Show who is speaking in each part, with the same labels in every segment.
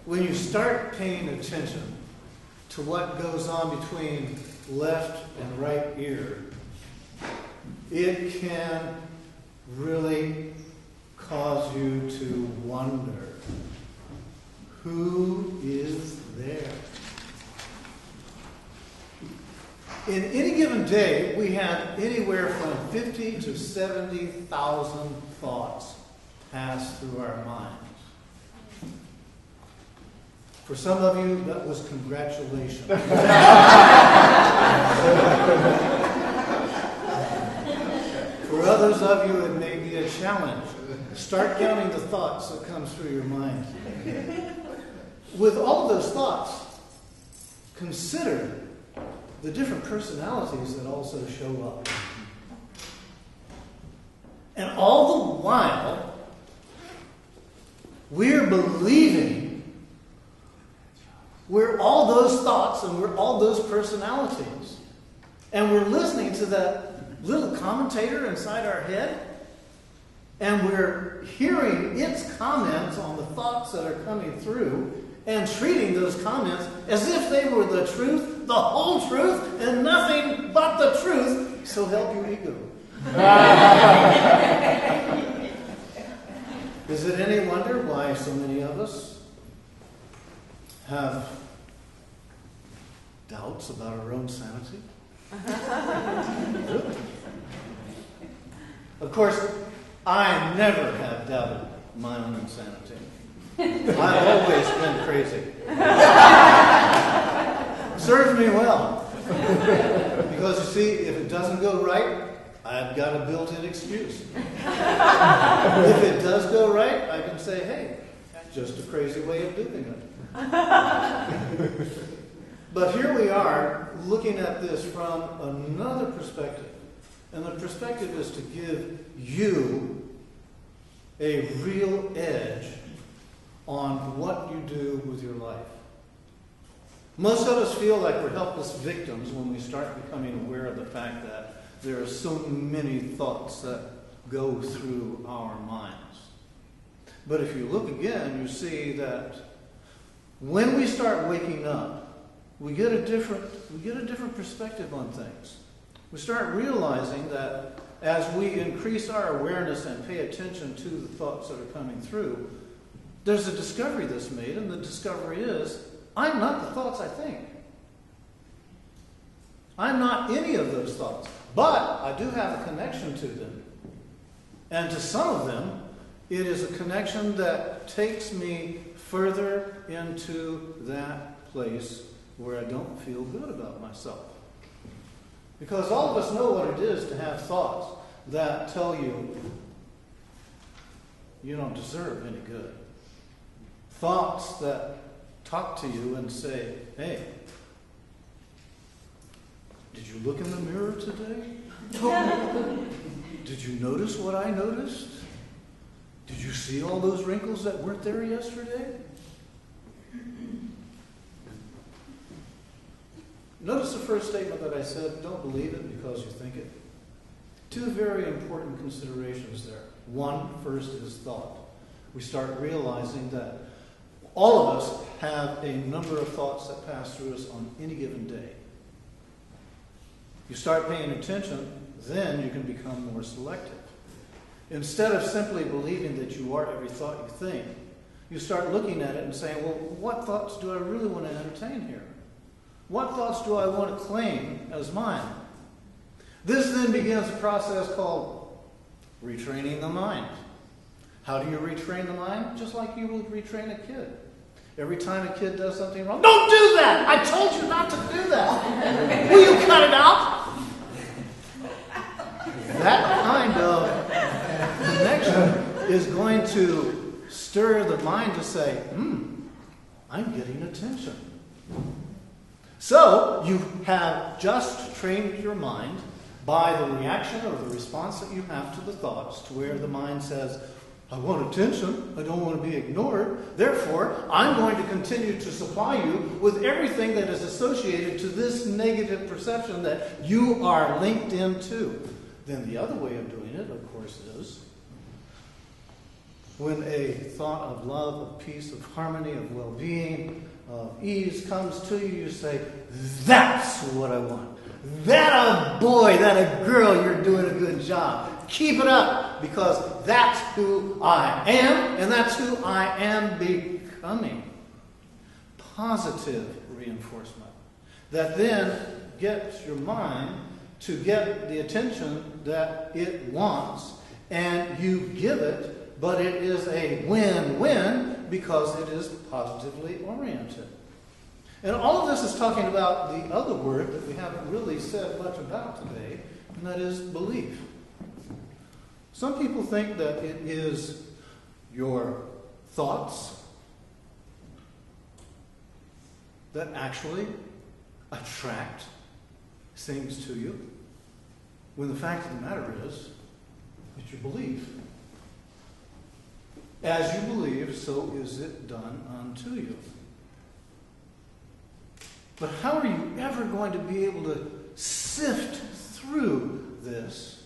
Speaker 1: when you start paying attention to what goes on between left and right ear, it can really cause you to wonder, who is there? In any given day, we have anywhere from 50 to 70,000 thoughts pass through our minds. For some of you, that was congratulations. For others of you, it may be a challenge. Start counting the thoughts that come through your mind. With all those thoughts, consider the different personalities that also show up. And all the while, we're believing we're all those thoughts and we're all those personalities. And we're listening to that little commentator inside our head, and we're hearing its comments on the thoughts that are coming through and treating those comments as if they were the truth, the whole truth, and nothing but the truth, so help you ego. Is it any wonder why so many of us have doubts about our own sanity? Really? Of course, I never have doubted my own insanity. I've always been crazy. Serves me well. Because you see, if it doesn't go right, I've got a built-in excuse. If it does go right, I can say, hey, just a crazy way of doing it. But here we are looking at this from another perspective. And the perspective is to give you a real edge on what you do with your life. Most of us feel like we're helpless victims when we start becoming aware of the fact that there are so many thoughts that go through our minds. But if you look again, you see that when we start waking up, we get a different perspective on things. We start realizing that as we increase our awareness and pay attention to the thoughts that are coming through, there's a discovery that's made, and the discovery is, I'm not the thoughts I think. I'm not any of those thoughts. But I do have a connection to them. And to some of them, it is a connection that takes me further into that place where I don't feel good about myself. Because all of us know what it is to have thoughts that tell you you don't deserve any good. Thoughts that talk to you and say, hey, did you look in the mirror today? Did you notice what I noticed? Did you see all those wrinkles that weren't there yesterday? Notice the first statement that I said, don't believe it because you think it. Two very important considerations there. One, first, is thought. We start realizing that all of us have a number of thoughts that pass through us on any given day. You start paying attention, then you can become more selective. Instead of simply believing that you are every thought you think, you start looking at it and saying, well, what thoughts do I really want to entertain here? What thoughts do I want to claim as mine? This then begins a process called retraining the mind. How do you retrain the mind? Just like you would retrain a kid. Every time a kid does something wrong, don't do that! I told you not to do that! Will you cut it out? That kind of connection is going to stir the mind to say, I'm getting attention. So, you have just trained your mind by the reaction or the response that you have to the thoughts, to where the mind says, I want attention, I don't want to be ignored, therefore, I'm going to continue to supply you with everything that is associated to this negative perception that you are linked into. Then the other way of doing it, of course, is When a thought of love, of peace, of harmony, of well-being, of ease comes to you, you say, that's what I want. That a boy, that a girl, you're doing a good job. Keep it up, because that's who I am, and that's who I am becoming. Positive reinforcement that then gets your mind to get the attention that it wants, and you give it, but it is a win-win because it is positively oriented. And all of this is talking about the other word that we haven't really said much about today, and that is belief. Some people think that it is your thoughts that actually attract things to you, when the fact of the matter is, it's your belief. As you believe, so is it done unto you. But how are you ever going to be able to sift through this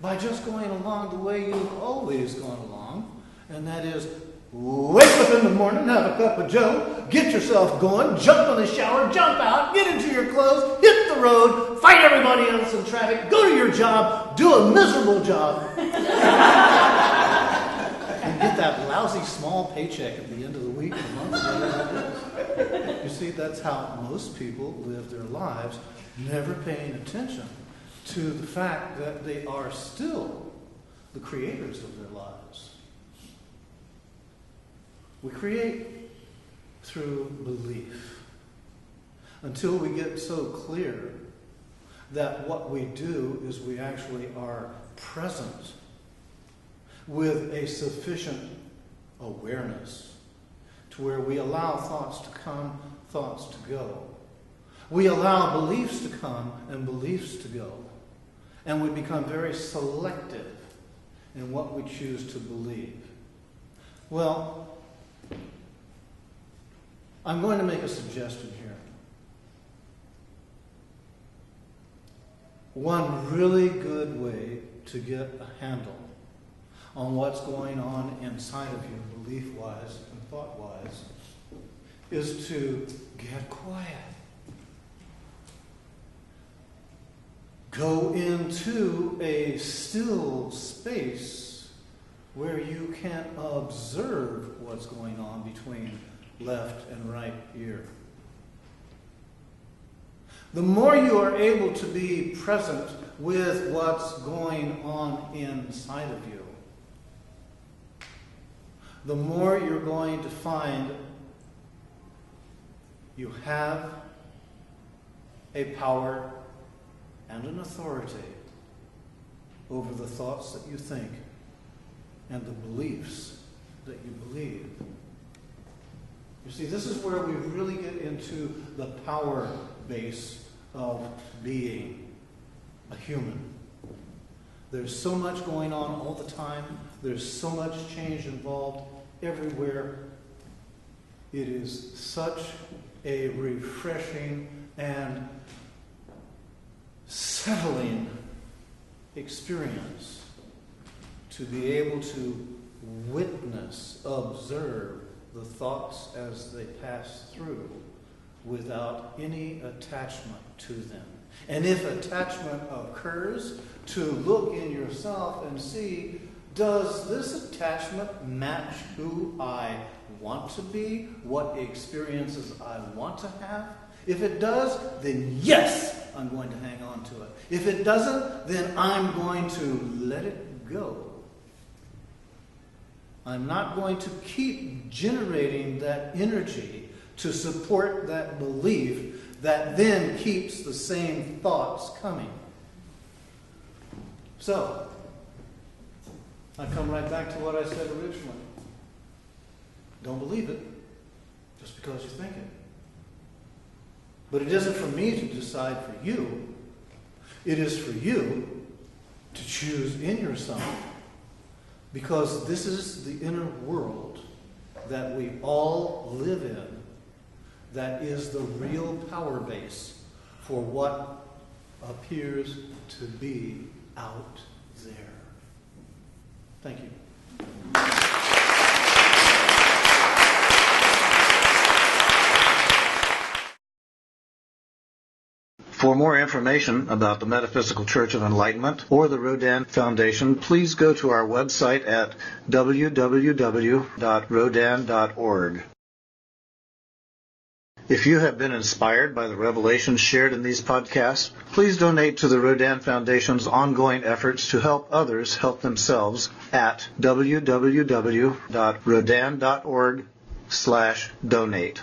Speaker 1: by just going along the way you've always gone along? And that is, wake up in the morning, have a cup of joe, get yourself going, jump in the shower, jump out, get into your clothes, hit the road, fight everybody else in traffic, go to your job, do a miserable job, and get that lousy small paycheck at the end of the week, the month, whatever it is. You see, that's how most people live their lives, never paying attention to the fact that they are still the creators of their lives. We create through belief until we get so clear that what we do is we actually are present with a sufficient awareness to where we allow thoughts to come, thoughts to go. We allow beliefs to come and beliefs to go. And we become very selective in what we choose to believe. Well, I'm going to make a suggestion here. One really good way to get a handle on what's going on inside of you, belief-wise and thought-wise, is to get quiet. Go into a still space where you can observe what's going on between left and right ear. The more you are able to be present with what's going on inside of you, the more you're going to find you have a power and an authority over the thoughts that you think and the beliefs that you believe. You see, this is where we really get into the power base of being a human. There's so much going on all the time. There's so much change involved everywhere. It is such a refreshing and settling experience to be able to witness, observe the thoughts as they pass through without any attachment to them. And if attachment occurs, to look in yourself and see, does this attachment match who I want to be, what experiences I want to have? If it does, then yes, I'm going to hang on to it. If it doesn't, then I'm going to let it go. I'm not going to keep generating that energy to support that belief that then keeps the same thoughts coming. So, I come right back to what I said originally. Don't believe it just because you think it. But it isn't for me to decide for you. It is for you to choose in yourself, because this is the inner world that we all live in that is the real power base for what appears to be out there. Thank you. For more information about the Metaphysical Church of Enlightenment or the Rodin Foundation, please go to our website at www.rodin.org. If you have been inspired by the revelations shared in these podcasts, please donate to the Rodin Foundation's ongoing efforts to help others help themselves at www.rodin.org/donate.